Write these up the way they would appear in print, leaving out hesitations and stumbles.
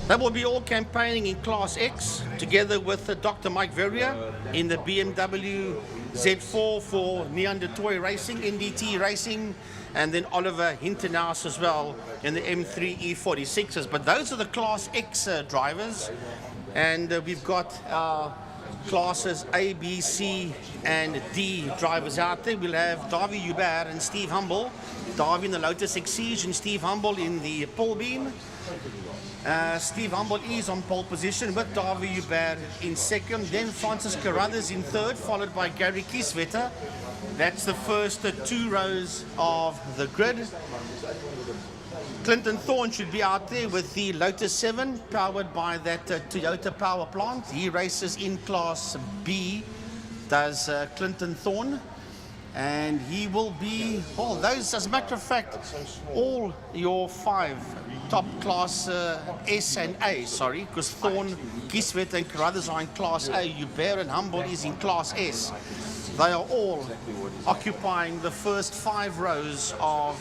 They will be all campaigning in Class X together with Dr. Mike Verrier in the BMW Z4 for Neanderthal Racing, NDT Racing, and then Oliver Hintenhaus as well in the M3 E46s. But those are the Class X drivers, and we've got our classes A, B, C, and D drivers out there. We'll have Davy Joubert and Steve Humble. Davy in the Lotus Exige and Steve Humble in the pull beam. Steve Humble is on pole position with Davy Joubert in second. Then Francis Carruthers in third, followed by Gary Kieswetter. That's the first two rows of the grid. Clinton Thorne should be out there with the Lotus 7, powered by that Toyota power plant. He races in Class B, does Clinton Thorne. And he will be, well, those, as a matter of fact, all your 5 top class S and A, sorry, because Thorne, Kieswetter and Carruthers are in Class A, Joubert and Humble is in Class S. They are all occupying the first 5 rows of,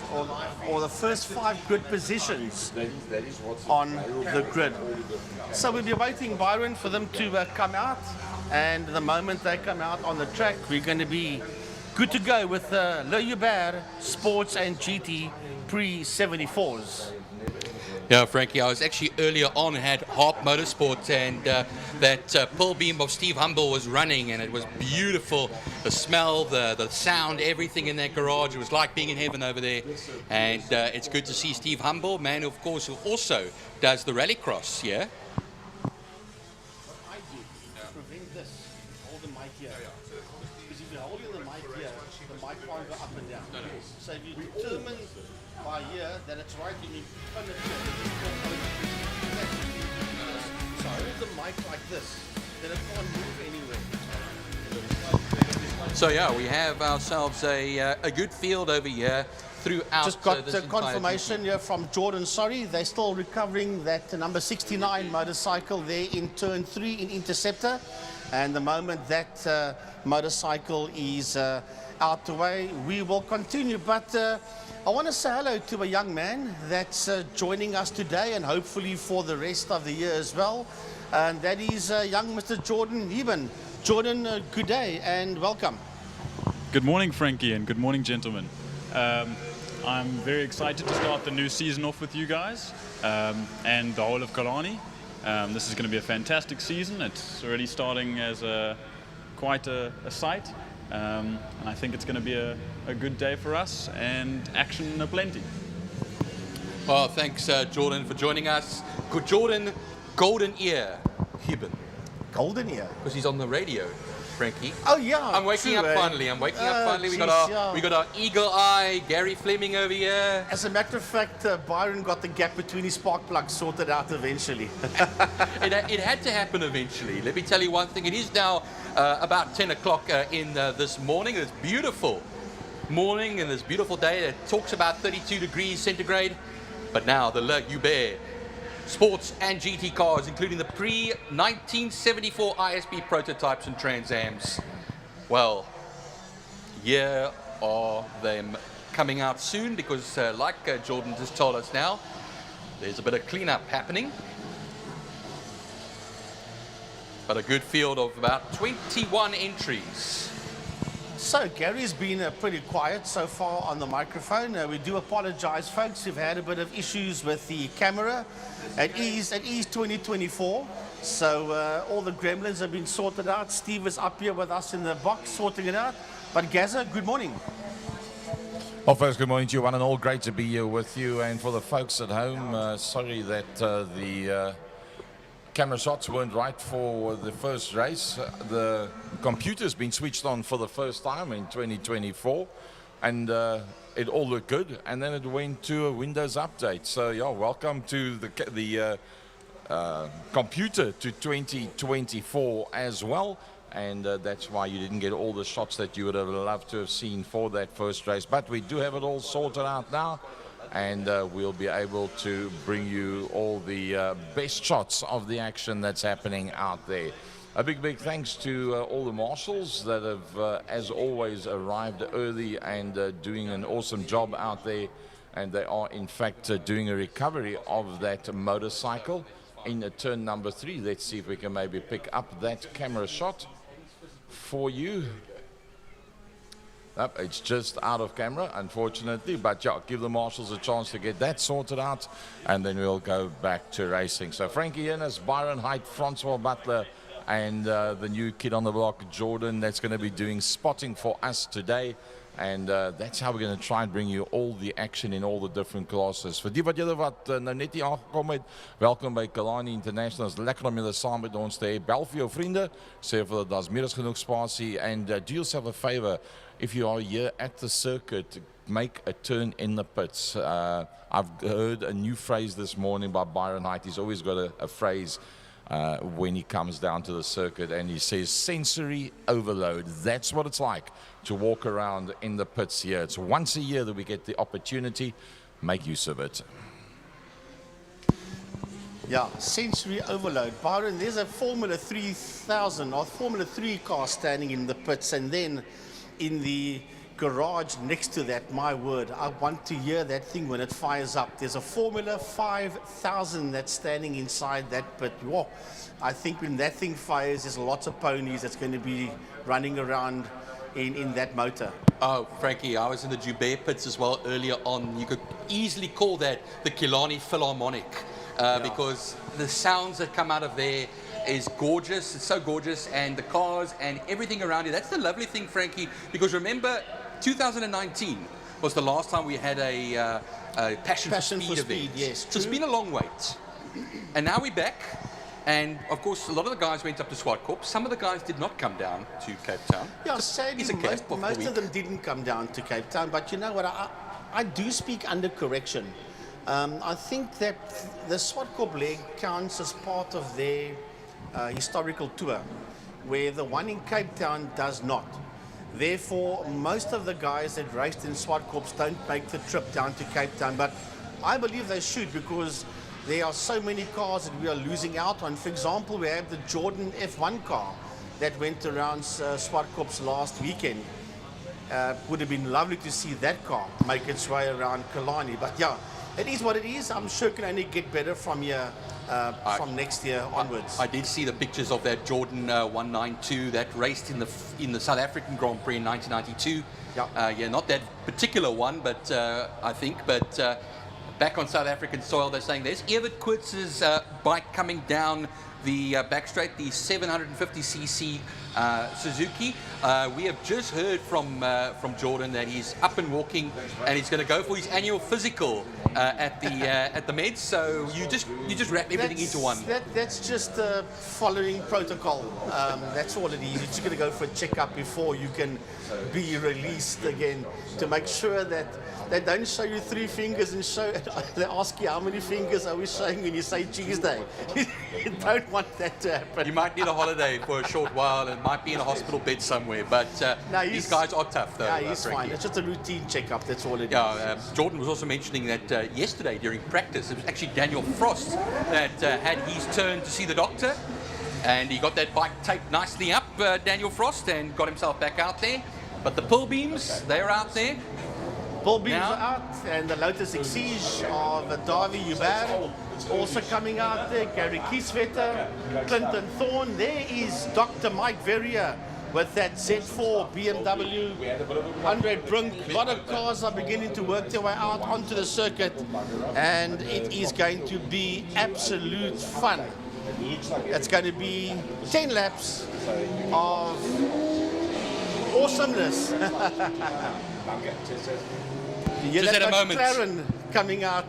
or the first 5 grid positions on the grid. So we'll be waiting, Byron, for them to come out. And the moment they come out on the track, we're going to be good to go with Le Joubert Sports and GT Pre-74s. Yeah, Frankie, I was actually earlier on had Harp Motorsport, and that pull beam of Steve Humble was running, and it was beautiful. The smell, the sound, everything in that garage. It was like being in heaven over there. And it's good to see Steve Humble, man, of course, who also does the rallycross, yeah? So if you determine by year that it's right, you pin it so hold the mic like this, then it can't move anywhere. So yeah, we have ourselves a good field over here throughout. Just got confirmation here from Jordan. Sorry, they're still recovering that number 69 motorcycle there in turn 3 in Interceptor. And the moment that motorcycle is out the way, we will continue. But I want to say hello to a young man that's joining us today, and hopefully for the rest of the year as well. And that is young Mr. Jordan Heben. Jordan, good day and welcome. Good morning, Frankie, and good morning, gentlemen. I'm very excited to start the new season off with you guys and the whole of Kalani. This is going to be a fantastic season. It's already starting as quite a sight. And I think it's going to be a good day for us, and action aplenty. Well, thanks, Jordan, for joining us. Good Jordan, golden ear, Heben. Golden ear? Because he's on the radio, Frankie. Oh, yeah. I'm waking up finally. We got our eagle eye, Gary Fleming over here. As a matter of fact, Byron got the gap between his spark plugs sorted out eventually. It had to happen eventually. Let me tell you one thing. It is now about 10 o'clock in this morning. It's beautiful morning and this beautiful day. It talks about 32 degrees centigrade. But now the Le Joubert Sports and GT cars, including the pre-1974 ISP prototypes and Trans Ams. Well, here are them coming out soon, because like Jordan just told us now, there's a bit of cleanup happening. But a good field of about 21 entries. So Gary's been pretty quiet so far on the microphone. We do apologize, folks. We've had a bit of issues with the camera. It is 2024, so all the gremlins have been sorted out. Steve is up here with us in the box sorting it out. But Gaza, good morning. Well, first, good morning to you, one and all. Great to be here with you. And for the folks at home, sorry that the camera shots weren't right for the first race. The computer's been switched on for the first time in 2024, and it all looked good, and then it went to a Windows update. So yeah, welcome to the computer to 2024 as well, and that's why you didn't get all the shots that you would have loved to have seen for that first race. But we do have it all sorted out now, and we'll be able to bring you all the best shots of the action that's happening out there. A big thanks to all the marshals that have, as always, arrived early and doing an awesome job out there. And they are, in fact, doing a recovery of that motorcycle. in turn number 3. Let's see if we can maybe pick up that camera shot for you. Nope, it's just out of camera, unfortunately, but yeah, give the marshals a chance to get that sorted out, and then we'll go back to racing. So Frankie Innes, Byron Height, Francois Butler, and the new kid on the block, Jordan, that's going to be doing spotting for us today. And that's how we're going to try and bring you all the action in all the different classes. Vir die wat julle wat nou net hier aangekom het, welkom by Kalani International. Is lekker om julle saam met ons te hê. Bel vir jou vriende, sê vir hulle daar's meer as genoeg spasie, and do yourself a favor, if you are here at the circuit, make a turn in the pits. I've heard a new phrase this morning by Byron Height. He's always got a phrase when he comes down to the circuit, and he says sensory overload. That's what it's like to walk around in the pits here. It's once a year that we get the opportunity. Make use of it. Yeah, sensory overload. Byron, there's a Formula 3000 or Formula 3 car standing in the pits, and then in the garage next to that, my word, I want to hear that thing when it fires up. There's a Formula 5000 that's standing inside that pit. Whoa, I think when that thing fires, there's lots of ponies that's going to be running around in that motor. Oh, Frankie, I was in the Joubert pits as well earlier on. You could easily call that the Killarney Philharmonic because the sounds that come out of there is gorgeous. It's so gorgeous, and the cars and everything around it. That's the lovely thing, Frankie, because remember, 2019 was the last time we had a Passion for Speed event. Yes, so it's been a long wait. And now we're back. And, of course, a lot of the guys went up to Swartkorp. Some of the guys did not come down to Cape Town. Yeah, sadly, most of them didn't come down to Cape Town. But you know what? I do speak under correction. I think that the Swartkorp leg counts as part of their historical tour, where the one in Cape Town does not. Therefore, most of the guys that raced in Swartkorps don't make the trip down to Cape Town. But I believe they should, because there are so many cars that we are losing out on. For example, we have the Jordan F1 car that went around Swartkorps last weekend. Would have been lovely to see that car make its way around Killarney. But yeah, it is what it is. I'm sure it can only get better from here, from next year onwards. I did see the pictures of that Jordan 192 that raced in the South African Grand Prix in 1992. Yeah, not that particular one, but I think, but back on South African soil, they're saying there's Evert Koorts's bike coming down the back straight, the 750cc Suzuki. We have just heard from Jordan that he's up and walking, and he's going to go for his annual physical at the Meds. So you just wrap everything into one. That's just following protocol. That's all it is. You're just going to go for a checkup before you can be released again, to make sure that they don't show you 3 fingers and they ask you how many fingers are we showing when you say Tuesday. You don't want that to happen. You might need a holiday for a short while and might be in a hospital bed somewhere, but these guys are tough though. Yeah, he's fine. It's just a routine checkup, that's all it is. Jordan was also mentioning that yesterday during practice, it was actually Daniel Frost that had his turn to see the doctor, and he got that bike taped nicely up, Daniel Frost, and got himself back out there. But the pull beams, they're out there. Pull beams are out, and the Lotus Exige of Davy Joubert also coming out there. Gary Kieswetter, Clinton Thorne. There is Dr. Mike Verrier with that Z4 BMW. Andre Brink. A lot of cars are beginning to work their way out onto the circuit, and it is going to be absolute fun. It's going to be 10 laps of awesomeness. Just at a moment. McLaren coming out,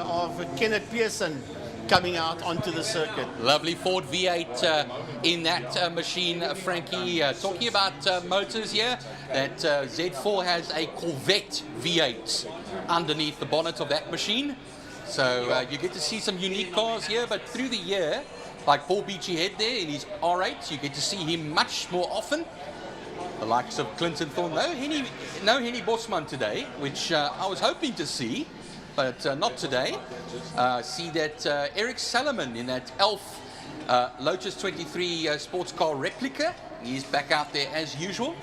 of Kenneth Pearson coming out onto the circuit. Lovely Ford V8 in that machine, Frankie. Talking about motors here, that Z4 has a Corvette V8 underneath the bonnet of that machine. So you get to see some unique cars here, but through the year, like Paul Beachy Head there in his R8, you get to see him much more often. The likes of Clinton Thorne. No Henny Bosman today, which I was hoping to see, but not today. See that Eric Salomon in that Elf Lotus 23 sports car replica. He's back out there as usual.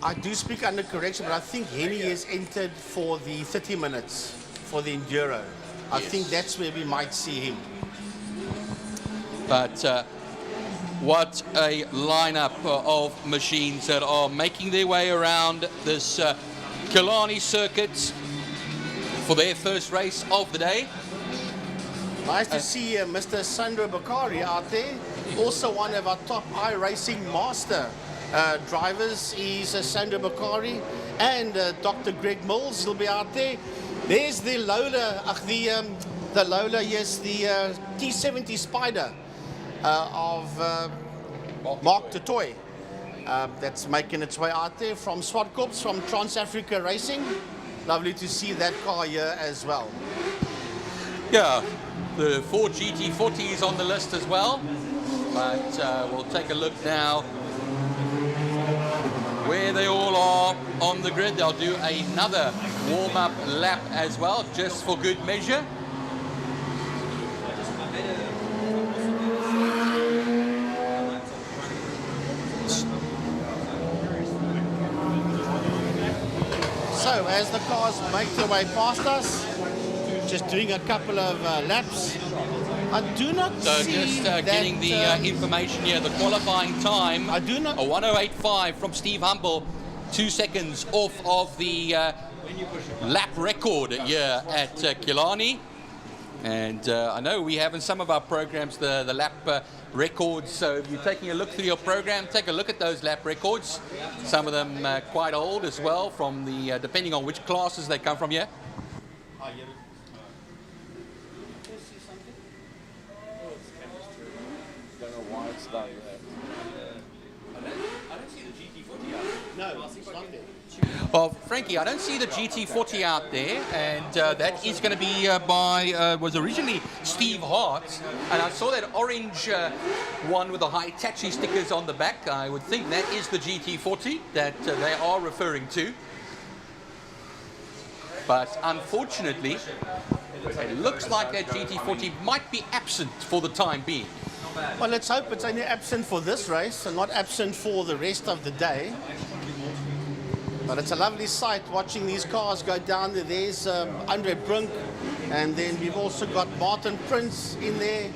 I do speak under correction, but I think Henny is entered for the 30 minutes for the Enduro. I think that's where we might see him. But what a lineup of machines that are making their way around this Killarney circuit for their first race of the day. Nice to see Mr. Sandro Bakari out there. Also one of our top iRacing master drivers is Sandro Bakari, and Dr. Greg Mills will be out there. There's the Lola, the Lola, yes, the T70 Spider of Mark de Toy. That's making its way out there from Swartkorps, from Trans Africa Racing. Lovely to see that car here as well. Yeah, the 4 GT40 is on the list as well, but we'll take a look now where they all are on the grid. They'll do another warm-up lap as well, just for good measure. So as the cars make their way past us, just doing a couple of laps, I do not So see just that, getting the information here, the qualifying time, I do not. a 1:08.5 from Steve Humble, 2 seconds off of the lap record here at Killarney. And I know we have in some of our programs the lap records, so if you're taking a look through your program, take a look at those lap records. Some of them quite old as well, from the depending on which classes they come from here. No, it's not there. Well, Frankie, I don't see the GT40 out there, and that is going to be was originally Steve Hart, and I saw that orange one with the Hitachi stickers on the back. I would think that is the GT40 that they are referring to. But unfortunately, it looks like that GT40 might be absent for the time being. Well, let's hope it's only absent for this race and not absent for the rest of the day. But it's a lovely sight watching these cars go down there. There's Andre Brink, and then we've also got Martin Prince in there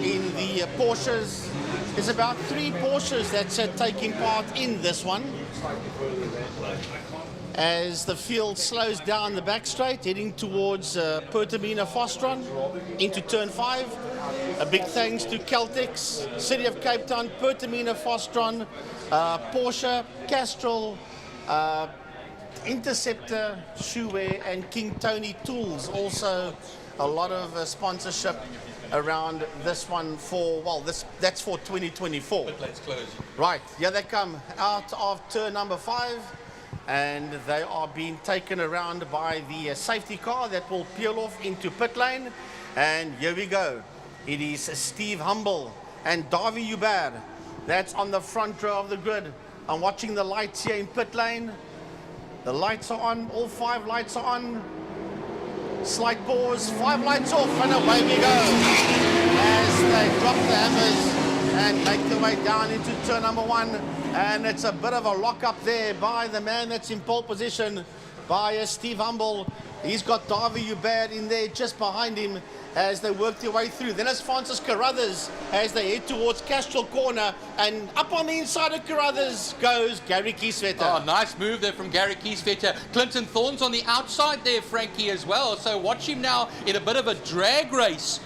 in the Porsches. There's about 3 Porsches that's taking part in this one. As the field slows down the back straight, heading towards Pertamina Fostron into turn 5. A big thanks to Caltex, City of Cape Town, Pertamina Fostron, Porsche, Castrol, Interceptor, Joubert, and King Tony Tools. Also a lot of sponsorship around this one for, well, that's for 2024. Let's close. Right, here they come out of turn number 5, and they are being taken around by the safety car that will peel off into pit lane. And here we go. It is Steve Humble and Davy Joubert. That's on the front row of the grid. I'm watching the lights here in pit lane. The lights are on, all 5 lights are on. Slight pause, 5 lights off, and away we go. As they drop the hammers and make their way down into turn number 1. And it's a bit of a lock up there by the man that's in pole position, by Steve Humble. He's got Davy Joubert in there just behind him as they work their way through. Then it's Francis Carruthers as they head towards Castrol Corner, and up on the inside of Carruthers goes Gary Kieswetter. Oh, nice move there from Gary Kieswetter. Clinton Thorne's on the outside there, Frankie, as well. So watch him now in a bit of a drag race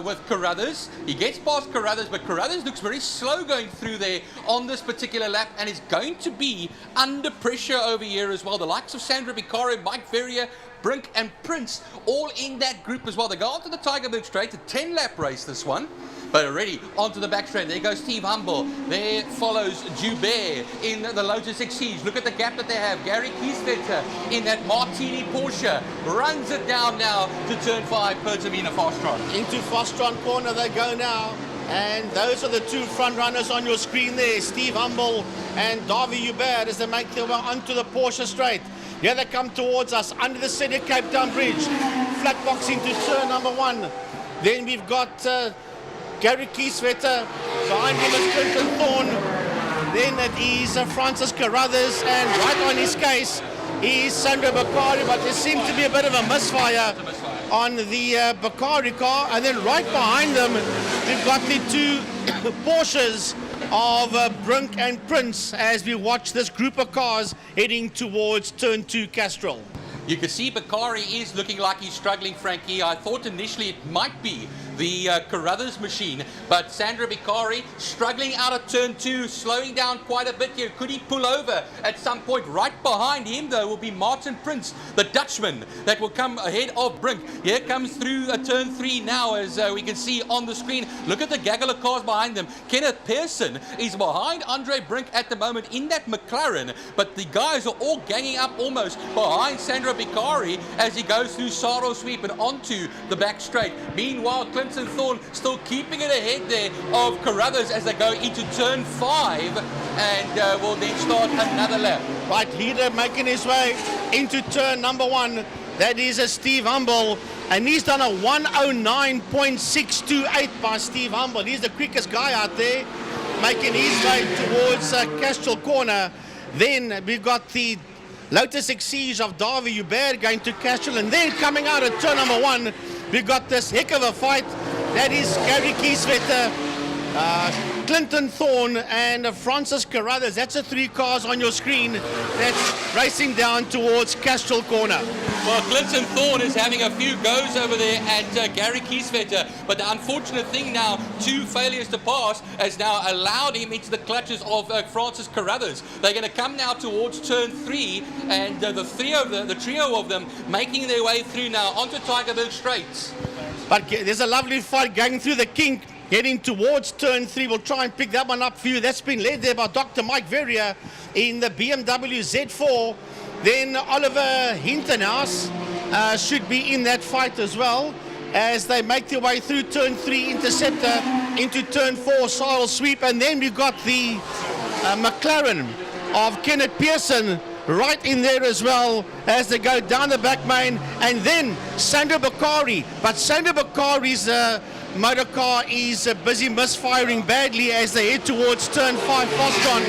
with Carruthers. He gets past Carruthers, but Carruthers looks very slow going through there on this particular lap, and is going to be under pressure over here as well. The likes of Sandra Bicaro, Mike Verrier, Brink and Prince all in that group as well. They go onto the Tygerberg straight, a 10-lap race this one, but already onto the back straight. There goes Steve Humble. There follows Joubert in the Lotus Exige. Look at the gap that they have. Gary Kieswetter in that Martini Porsche runs it down now to turn 5, Pertamina Fostron. Into Fostron Corner they go now. And those are the 2 front runners on your screen there, Steve Humble and Davy Joubert, as they make their way onto the Porsche straight. Here they come towards us under the City of Cape Town Bridge. Flat box into turn number 1. Then we've got Gary Kieswetter. Behind him is Clinton Thorne. Then it is Francis Carruthers. And right on his case is Sandro Bakari. But there seems to be a bit of a misfire on the Bakari car. And then right behind them we've got the two Porsches of Brink and Prince as we watch this group of cars heading towards turn 2 Castrol. You can see Bakari is looking like he's struggling, Frankie. I thought initially it might be the Carruthers machine, but Sandro Bakari struggling out of turn 2, slowing down quite a bit here. Could he pull over at some point? Right behind him, though, will be Martin Prince, the Dutchman, that will come ahead of Brink. Here comes through turn 3 now, as we can see on the screen. Look at the gaggle of cars behind them. Kenneth Pearson is behind Andre Brink at the moment in that McLaren, but the guys are all ganging up almost behind Sandro Bakari as he goes through Saro Sweep and onto the back straight. Meanwhile, Clinton Thorne still keeping it ahead there of Carruthers as they go into turn 5 and will then start another lap. Right, leader making his way into turn number 1. That is a Steve Humble, and he's done a 109.628 by Steve Humble. He's the quickest guy out there, making his way towards Castrol Corner. Then we've got the Lotus Exige of Davi Joubert going to Castrol, and then coming out of turn number 1, we've got this heck of a fight. That is Gary Kieswetter, Clinton Thorne, and Francis Carruthers. That's the 3 cars on your screen that's racing down towards Castrol Corner. Well, Clinton Thorne is having a few goes over there at Gary Kieswetter, but the unfortunate thing now, 2 failures to pass has now allowed him into the clutches of Francis Carruthers. They're going to come now towards turn 3, and the trio of them making their way through now onto Tigerberg Straits. But there's a lovely fight going through the kink, heading towards turn 3. We'll try and pick that one up for you. That's been led there by Dr. Mike Verrier in the BMW Z4. Then Oliver Hintenhouse should be in that fight as well as they make their way through turn 3 Interceptor into turn 4 Sorrel Sweep. And then we've got the McLaren of Kenneth Pearson right in there as well as they go down the back main, and then Sandro Bakari. But Sandro Bakari's motor car is busy misfiring badly as they head towards turn 5 Fostron,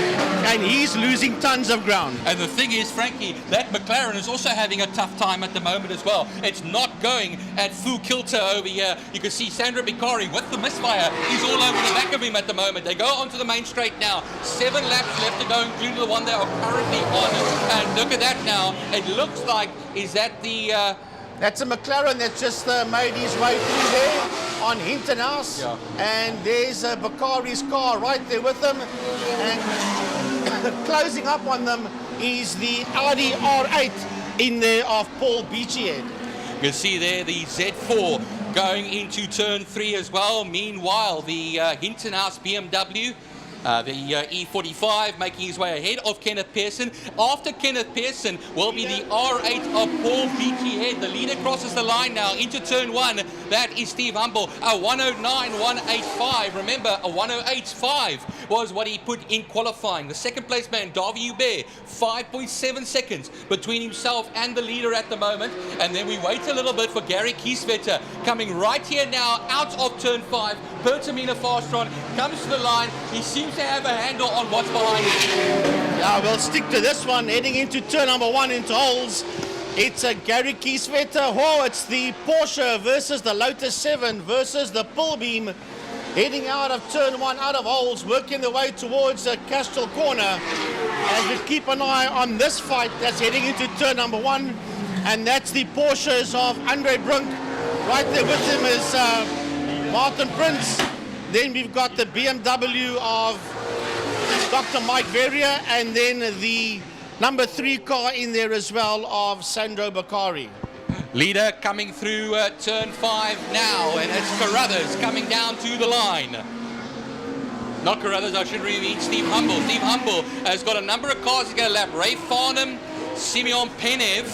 and he's losing tons of ground. And the thing is, Frankie, that McLaren is also having a tough time at the moment as well. It's not going at full kilter over here. You can see Sandro Bakari with the misfire. He's all over the back of him at the moment. They go onto the main straight now. 7 laps left to go, including the one they are currently on. And look at that now. It looks like, is that the... That's a McLaren that's just made his way through there on Hintenhouse. Yeah. And there's Bakari's car right there with them. And closing up on them is the Audi R8 in there of Paul Beachyhead. You can see there the Z4 going into turn 3 as well. Meanwhile, the Hintenhouse BMW, the E45 making his way ahead of Kenneth Pearson. After Kenneth Pearson will be the R8 of Paul Beachyhead. The leader crosses the line now into turn 1. That is Steve Humble, a 109.185. Remember, a 108.5 was what he put in qualifying. The second place man, Davi Joubert, 5.7 seconds between himself and the leader at the moment. And then we wait a little bit for Gary Kieswetter coming right here now out of turn 5. Pertamina Fastron comes to the line. He seems to have a handle on what's behind him. Yeah, we'll stick to this one heading into turn number 1 into holes. It's a Gary Kieswetter. Oh, it's the Porsche versus the Lotus 7 versus the Pullbeam. Heading out of turn 1, out of holes, working their way towards Castrol Corner. As we keep an eye on this fight that's heading into turn number 1. And that's the Porsches of Andre Brink. Right there with him is Martin Prince. Then we've got the BMW of Dr. Mike Verrier, and then the number 3 car in there as well of Sandro Bakari. Leader coming through turn 5 now, and it's Carruthers coming down to the line. Not Carruthers, I should really mean Steve Humble. Steve Humble has got a number of cars to get a lap. Ray Farnham, Simeon Penev,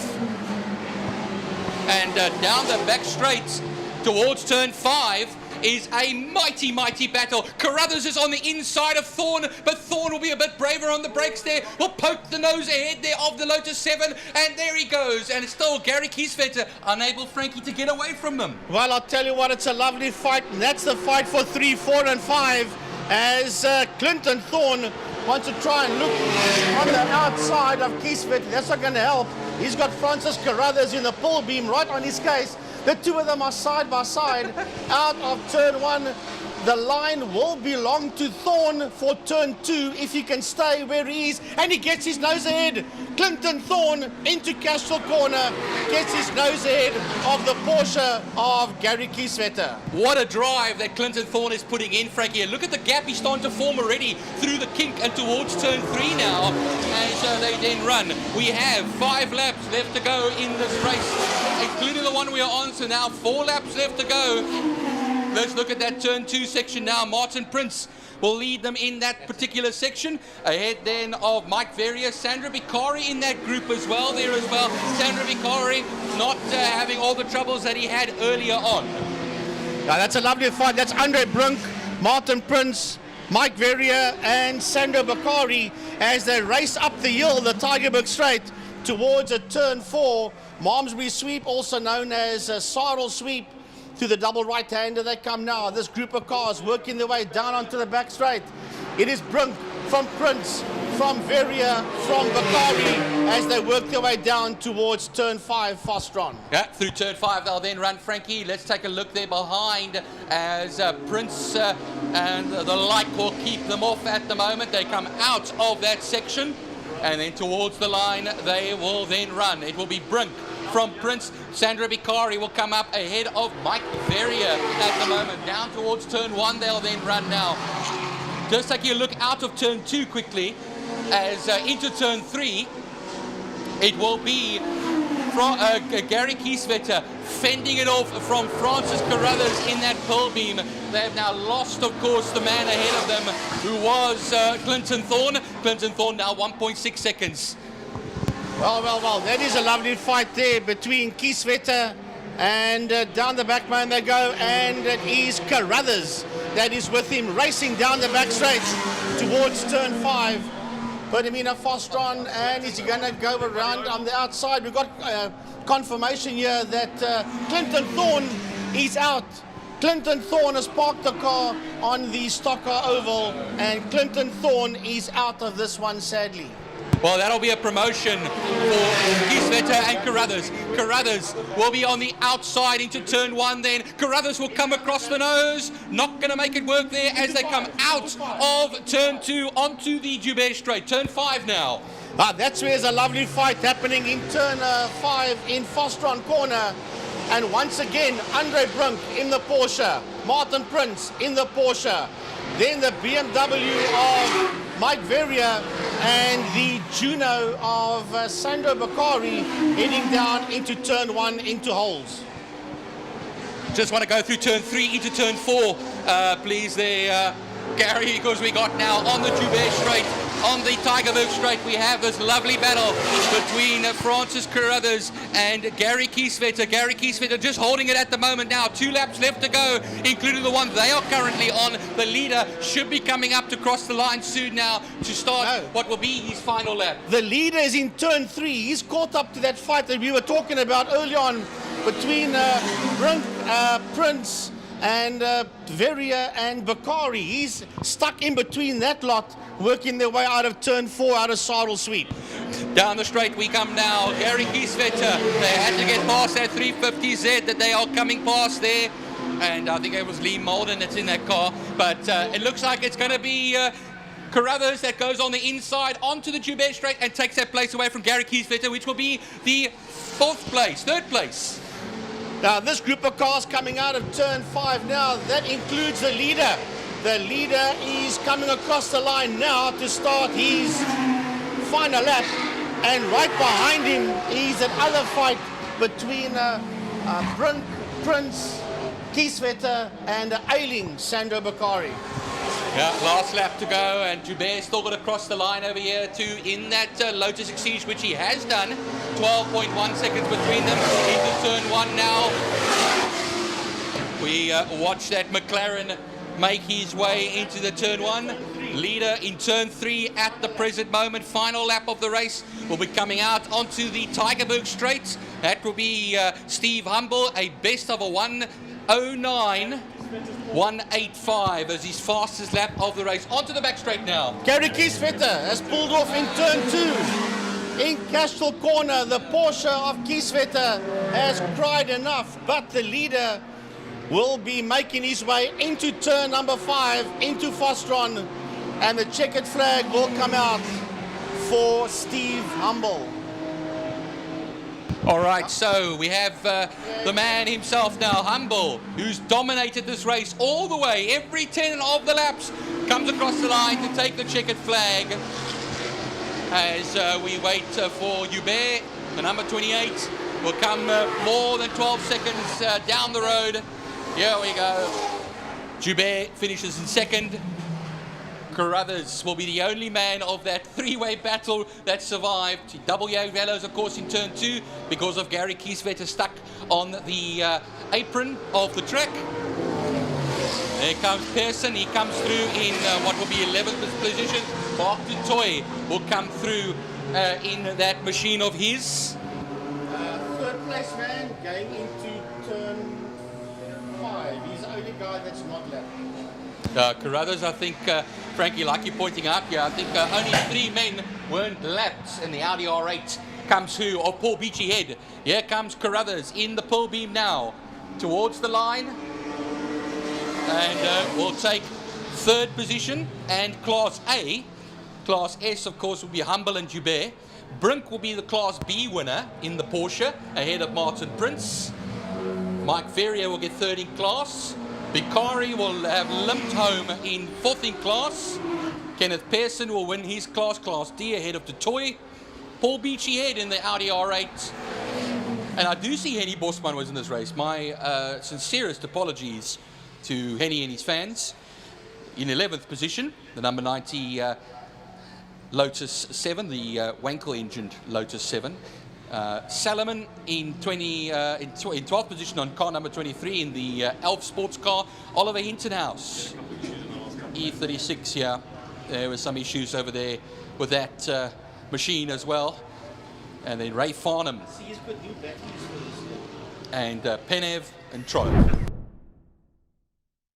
and down the back straight towards turn 5 is a mighty, mighty battle. Carruthers is on the inside of Thorne, but Thorne will be a bit braver on the brakes there. Will poke the nose ahead there of the Lotus 7, and there he goes. And it's still Gary Kieswetter, unable, Frankie, to get away from them. Well, I'll tell you what, it's a lovely fight, and that's the fight for 3, 4, and 5, as Clinton Thorne wants to try and look on the outside of Kieswetter. That's not going to help. He's got Francis Carruthers in the pull beam right on his case. The two of them are side by side out of turn 1. The line will belong to Thorn for turn 2 if he can stay where he is. And he gets his nose ahead. Clinton Thorn into Castro corner, gets his nose ahead of the Porsche of Gary Kieswetter. What a drive that Clinton Thorn is putting in, Frankie. And look at the gap he's starting to form already through the kink and towards turn 3 now. And they then run. We have 5 laps left to go in this race, including the one we are on. So now 4 laps left to go. Let's look at that turn 2 section now. Martin Prince will lead them in that particular section. Ahead then of Mike Verrier, Sandra Bicari in that group as well there as well. Sandra Bicari not having all the troubles that he had earlier on. Now that's a lovely fight. That's Andre Brunk, Martin Prince, Mike Verrier and Sandra Bicari as they race up the hill, the Tygerberg Straight, towards a turn 4. Malmesbury Sweep, also known as Sarl Sweep, to the double right-hander they come now. This group of cars working their way down onto the back straight. It is Brunk from Prince, from Verrier, from Bakari as they work their way down towards turn 5, Fostron. Yeah, through turn 5 they'll then run, Frankie. Let's take a look there behind as Prince and the like will keep them off at the moment. They come out of that section and then towards the line they will then run. It will be Brunk from Prince. Sandra Bicari will come up ahead of Mike Verrier at the moment. Down towards turn 1 they'll then run now. Just taking a look out of turn 2 quickly as into turn 3 it will be from Gary Kieswetter fending it off from Francis Carruthers in that pearl beam. They have now lost, of course, the man ahead of them who was Clinton Thorn. Clinton Thorn now 1.6 seconds. Well, that is a lovely fight there between Kieswetter and down the back man they go, and it is Carruthers that is with him racing down the back straight towards turn 5. But I mean a Fostron, and is he going to go around on the outside? We've got confirmation here that Clinton Thorn is out. Clinton Thorn has parked the car on the Stocker Oval, and Clinton Thorn is out of this one, sadly. Well, that'll be a promotion for Kieswetter and Carruthers. Carruthers will be on the outside into turn 1 then. Carruthers will come across the nose. Not going to make it work there as they come out of turn 2 onto the Joubert Straight. Turn 5 now. That's where there's a lovely fight happening in turn 5 in Fostron corner. And once again, Andre Brunk in the Porsche. Martin Prince in the Porsche. Then the BMW of Mike Verrier and the Juno of Sandro Bakari heading down into turn 1 into holes. Just want to go through turn 3 into turn 4, please there, Gary, because we got now on the Joubert Straight, on the Tygerberg Straight, we have this lovely battle between Francis Carruthers and Gary Kieswetter. Gary Kieswetter just holding it at the moment now. 2 laps left to go, including the one they are currently on. The leader should be coming up to cross the line soon now to start what will be his final lap. The leader is in turn 3. He's caught up to that fight that we were talking about early on between Prince and Verrier and Bakari. He's stuck in between that lot, working their way out of turn 4, out of Sarl Sweep. Down the straight we come now. Gary Kieswetter, they had to get past that 350Z that they are coming past there. And I think it was Lee Molden that's in that car. But it looks like it's going to be Carruthers that goes on the inside onto the Joubert Straight and takes that place away from Gary Kieswetter, which will be the third place. Now this group of cars coming out of turn 5 now, that includes the leader. The leader is coming across the line now to start his final lap, and right behind him is another fight between Brunk, Prince, Kieswetter and Ailing Sandro Bakari. Yeah, last lap to go, and Joubert still got to cross the line over here too in that Lotus Exige, which he has done. 12.1 seconds between them into turn 1 now. We watch that McLaren make his way into the turn 1. Leader in turn 3 at the present moment. Final lap of the race will be coming out onto the Tygerberg Straight. That will be Steve Humble, a best of a 1:09.185 as his fastest lap of the race. Onto the back straight now. Gary Kieswetter has pulled off in turn 2. In Castro corner, the Porsche of Kieswetter has cried enough, but the leader will be making his way into turn number 5, into Fostron, and the checkered flag will come out for Steve Humble. All right, so we have the man himself now, Humble, who's dominated this race all the way. Every 10 of the laps comes across the line to take the checkered flag. As we wait for Joubert, the number 28, will come more than 12 seconds down the road. Here we go. Joubert finishes in second. Carruthers will be the only man of that three-way battle that survived. Double yellows, of course, in turn 2 because of Gary Kieswetter stuck on the apron of the track. There comes Pearson. He comes through in what will be 11th position. Mark du Toit will come through in that machine of his. Third place man going into turn 5. He's the only guy that's not lapped. Carruthers, I think, Frankie, like you're pointing out here, I think only 3 men weren't lapped in the Audi R8. Comes who? Of Paul Beachy Head. Here comes Carruthers in the pull beam now towards the line. And we'll take 3rd position. And Class A, Class S, of course, will be Humble and Joubert. Brink will be the Class B winner in the Porsche, ahead of Martin Prince. Mike Ferrier will get 3rd in class. Bikari will have limped home in 4th in class. Kenneth Pearson will win his class, Class D, ahead of du Toit. Paul Beachy Head in the Audi R8. And I do see Henny Bosman was in this race. My sincerest apologies to Henny and his fans. In 11th position, the number 90 Lotus 7, the Wankel-engined Lotus 7. Salomon in 12th position on car number 23 in the Elf sports car. Oliver Hintonhouse, E36, yeah. There were some issues over there with that machine as well. And then Ray Farnham and Penev and Troll.